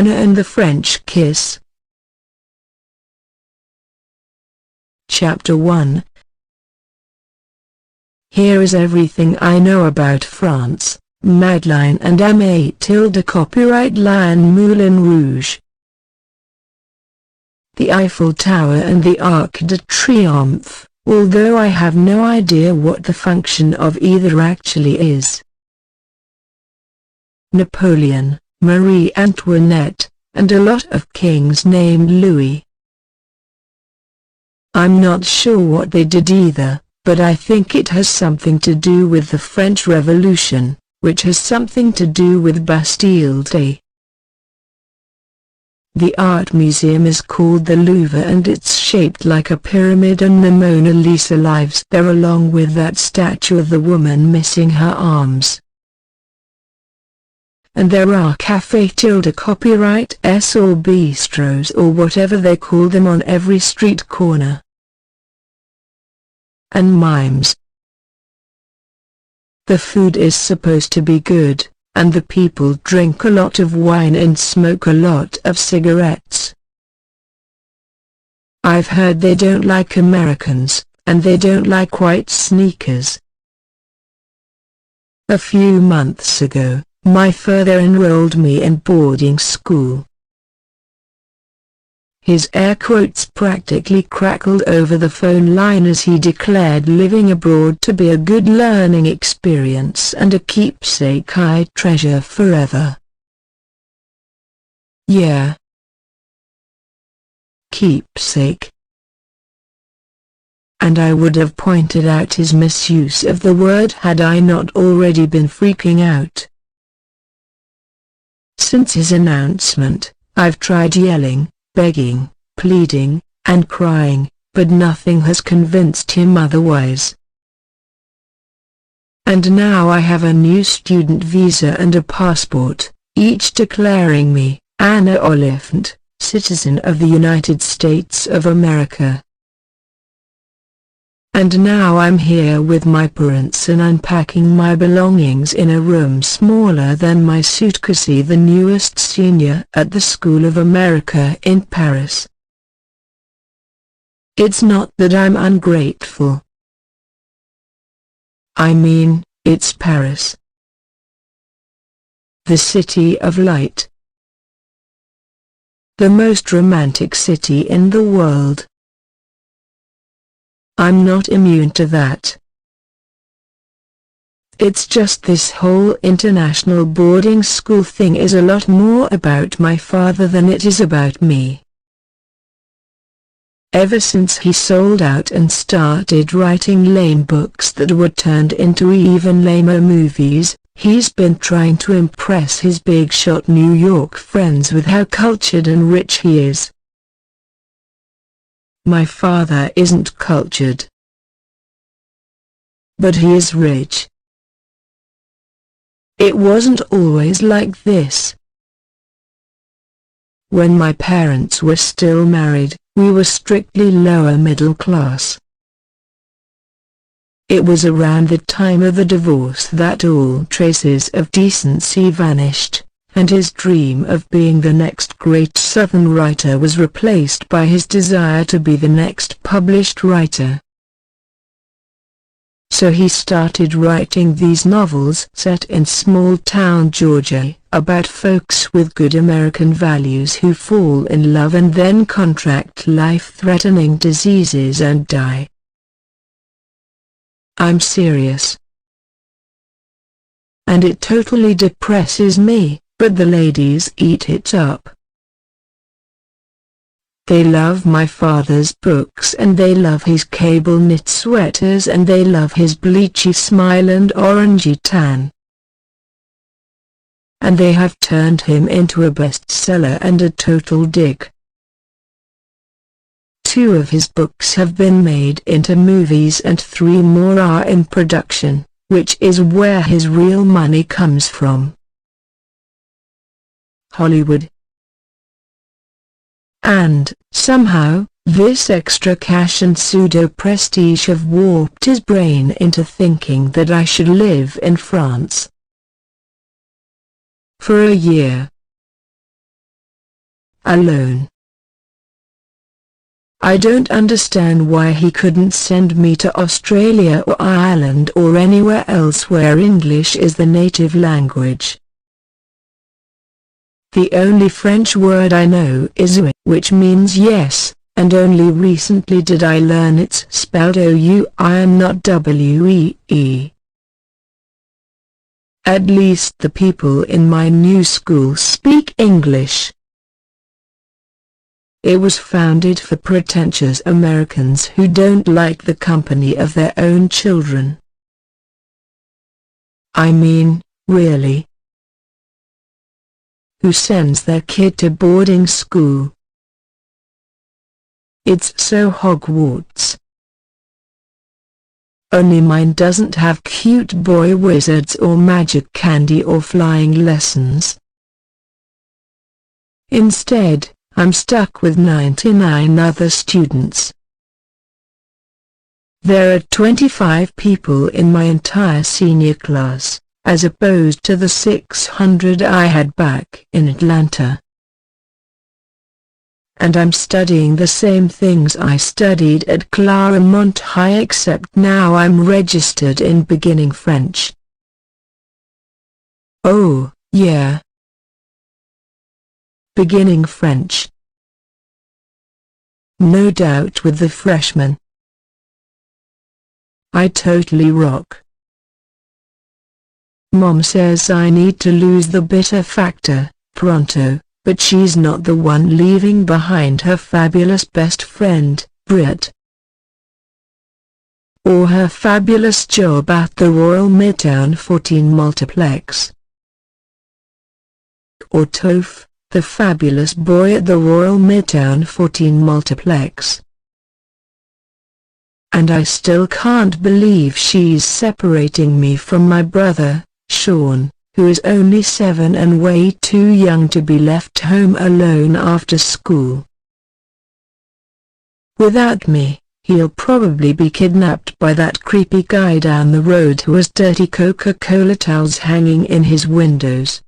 Anna and the French Kiss. Chapter 1. Here is everything I know about France. Madeleine and Mathilde. Copyright Lion Moulin Rouge. The Eiffel Tower and the Arc de Triomphe, although I have no idea what the function of either actually is. Napoleon, Marie Antoinette, and a lot of kings named Louis. I'm not sure what they did either, but I think it has something to do with the French Revolution, which has something to do with Bastille Day. The art museum is called the Louvre and it's shaped like a pyramid, and the Mona Lisa lives there along with that statue of the woman missing her arms. And there are Café Tilde, copyright S, or bistros or whatever they call them, on every street corner. And mimes. The food is supposed to be good, and the people drink a lot of wine and smoke a lot of cigarettes. I've heard they don't like Americans, and they don't like white sneakers. A few months ago, my father enrolled me in boarding school. His air quotes practically crackled over the phone line as he declared living abroad to be a good learning experience and a keepsake I treasure forever. Yeah. Keepsake. And I would have pointed out his misuse of the word had I not already been freaking out. Since his announcement, I've tried yelling, begging, pleading, and crying, but nothing has convinced him otherwise. And now I have a new student visa and a passport, each declaring me, Anna Oliphant, citizen of the United States of America. And now I'm here with my parents and unpacking my belongings in a room smaller than my suitcase, the newest senior at the School of America in Paris. It's not that I'm ungrateful. I mean, it's Paris. The city of light. The most romantic city in the world. I'm not immune to that. It's just this whole international boarding school thing is a lot more about my father than it is about me. Ever since he sold out and started writing lame books that were turned into even lamer movies, he's been trying to impress his big-shot New York friends with how cultured and rich he is. My father isn't cultured. But he is rich. It wasn't always like this. When my parents were still married, we were strictly lower middle class. It was around the time of the divorce that all traces of decency vanished, and his dream of being the next great Southern writer was replaced by his desire to be the next published writer. So he started writing these novels set in small-town Georgia, about folks with good American values who fall in love and then contract life-threatening diseases and die. I'm serious. And it totally depresses me. But the ladies eat it up. They love my father's books, and they love his cable knit sweaters, and they love his bleachy smile and orangey tan. And they have turned him into a bestseller and a total dick. 2 of his books have been made into movies and 3 more are in production, which is where his real money comes from. Hollywood. And, somehow, this extra cash and pseudo-prestige have warped his brain into thinking that I should live in France. For a year. alone. I don't understand why he couldn't send me to Australia or Ireland or anywhere else where English is the native language. The only French word I know is oui, which means yes, and only recently did I learn it's spelled OUI and not WEE. At least the people in my new school speak English. It was founded for pretentious Americans who don't like the company of their own children. I mean, really. Who sends their kid to boarding school? It's so Hogwarts. Only mine doesn't have cute boy wizards or magic candy or flying lessons. Instead, I'm stuck with 99 other students. There are 25 people in my entire senior class, as opposed to the 600 I had back in Atlanta. And I'm studying the same things I studied at Claremont High, except now I'm registered in beginning French. Oh, yeah. Beginning French. No doubt with the freshmen. I totally rock. Mom says I need to lose the bitter factor, pronto, but she's not the one leaving behind her fabulous best friend, Brit. Or her fabulous job at the Royal Midtown 14 Multiplex. Or Toph, the fabulous boy at the Royal Midtown 14 Multiplex. And I still can't believe she's separating me from my brother, Sean, who is only 7 and way too young to be left home alone after school. Without me, he'll probably be kidnapped by that creepy guy down the road who has dirty Coca-Cola towels hanging in his windows.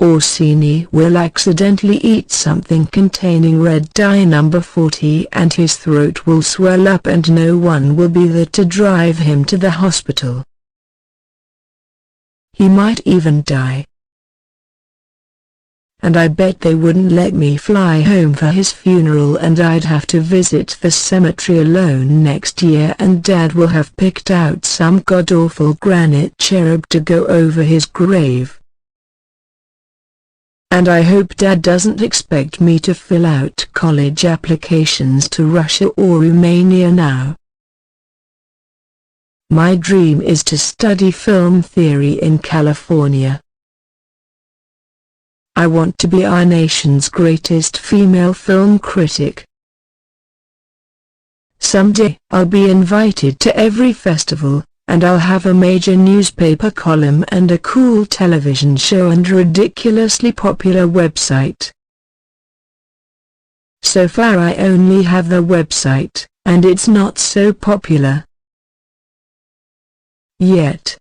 Orsini will accidentally eat something containing red dye number 40 and his throat will swell up and no one will be there to drive him to the hospital. He might even die. And I bet they wouldn't let me fly home for his funeral and I'd have to visit the cemetery alone next year and Dad will have picked out some god-awful granite cherub to go over his grave. And I hope Dad doesn't expect me to fill out college applications to Russia or Romania now. My dream is to study film theory in California. I want to be our nation's greatest female film critic. Someday I'll be invited to every festival, and I'll have a major newspaper column and a cool television show and a ridiculously popular website. So far I only have the website, and it's not so popular. Yet.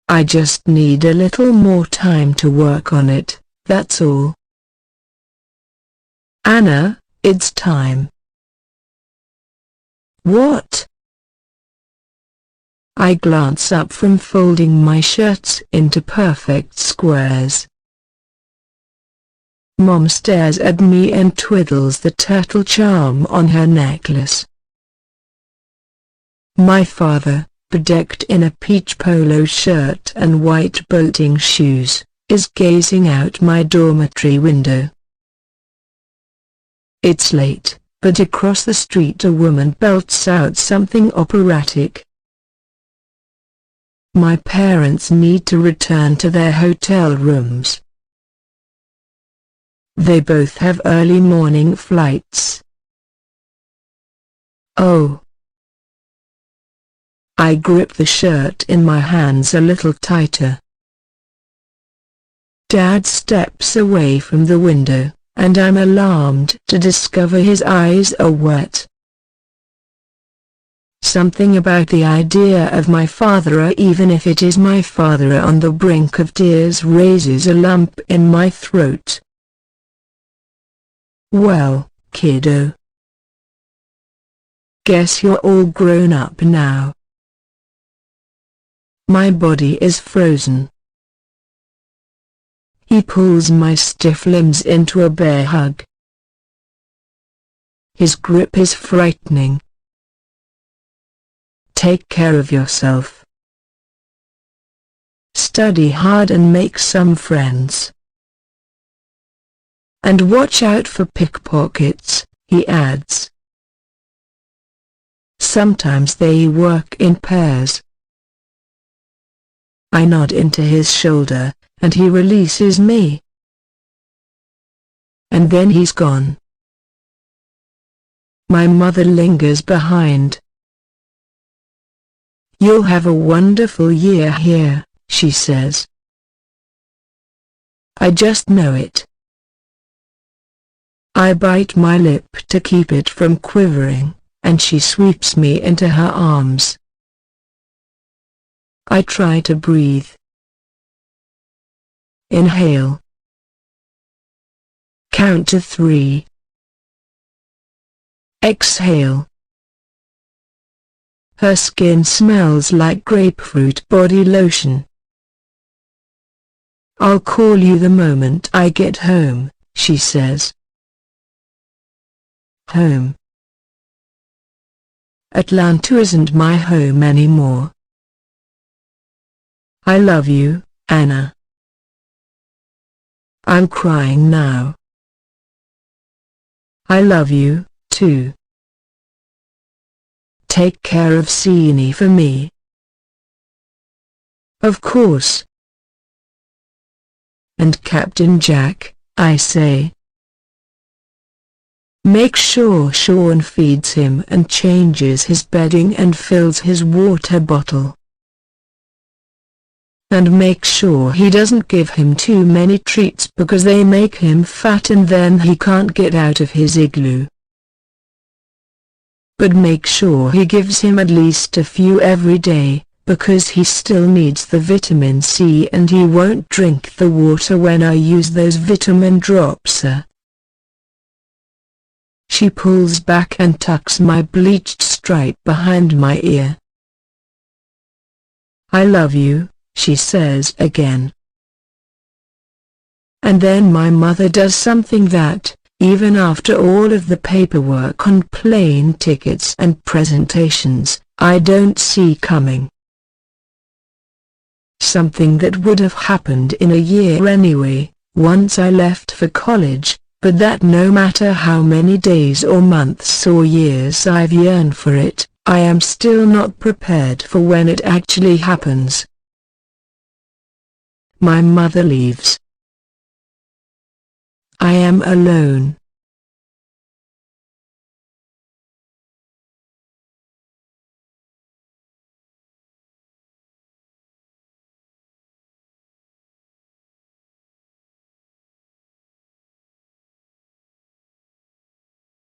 I just need a little more time to work on it, that's all. Anna, it's time. What? I glance up from folding my shirts into perfect squares. Mom stares at me and twiddles the turtle charm on her necklace. My father, bedecked in a peach polo shirt and white boating shoes, is gazing out my dormitory window. It's late, but across the street a woman belts out something operatic. My parents need to return to their hotel rooms. They both have early morning flights. Oh. I grip the shirt in my hands a little tighter. Dad steps away from the window, and I'm alarmed to discover his eyes are wet. Something about the idea of my father, even if it is my father on the brink of tears, raises a lump in my throat. Well, kiddo. Guess you're all grown up now. My body is frozen. He pulls my stiff limbs into a bear hug. His grip is frightening. Take care of yourself. Study hard and make some friends. And watch out for pickpockets, he adds. Sometimes they work in pairs. I nod into his shoulder, and he releases me. And then he's gone. My mother lingers behind. You'll have a wonderful year here, she says. I just know it. I bite my lip to keep it from quivering, and she sweeps me into her arms. I try to breathe. Inhale. Count to 3. Exhale. Her skin smells like grapefruit body lotion. I'll call you the moment I get home, she says. Home. Atlanta isn't my home anymore. I love you, Anna. I'm crying now. I love you, too. Take care of Seanie for me. Of course. And Captain Jack, I say. Make sure Sean feeds him and changes his bedding and fills his water bottle. And make sure he doesn't give him too many treats because they make him fat and then he can't get out of his igloo. But make sure he gives him at least a few every day, because he still needs the vitamin C and he won't drink the water when I use those vitamin drops. She pulls back and tucks my bleached stripe behind my ear. I love you, she says again. And then my mother does something that, even after all of the paperwork on plane tickets and presentations, I don't see coming. Something that would have happened in a year anyway, once I left for college, but that no matter how many days or months or years I've yearned for it, I am still not prepared for when it actually happens. My mother leaves. I am alone.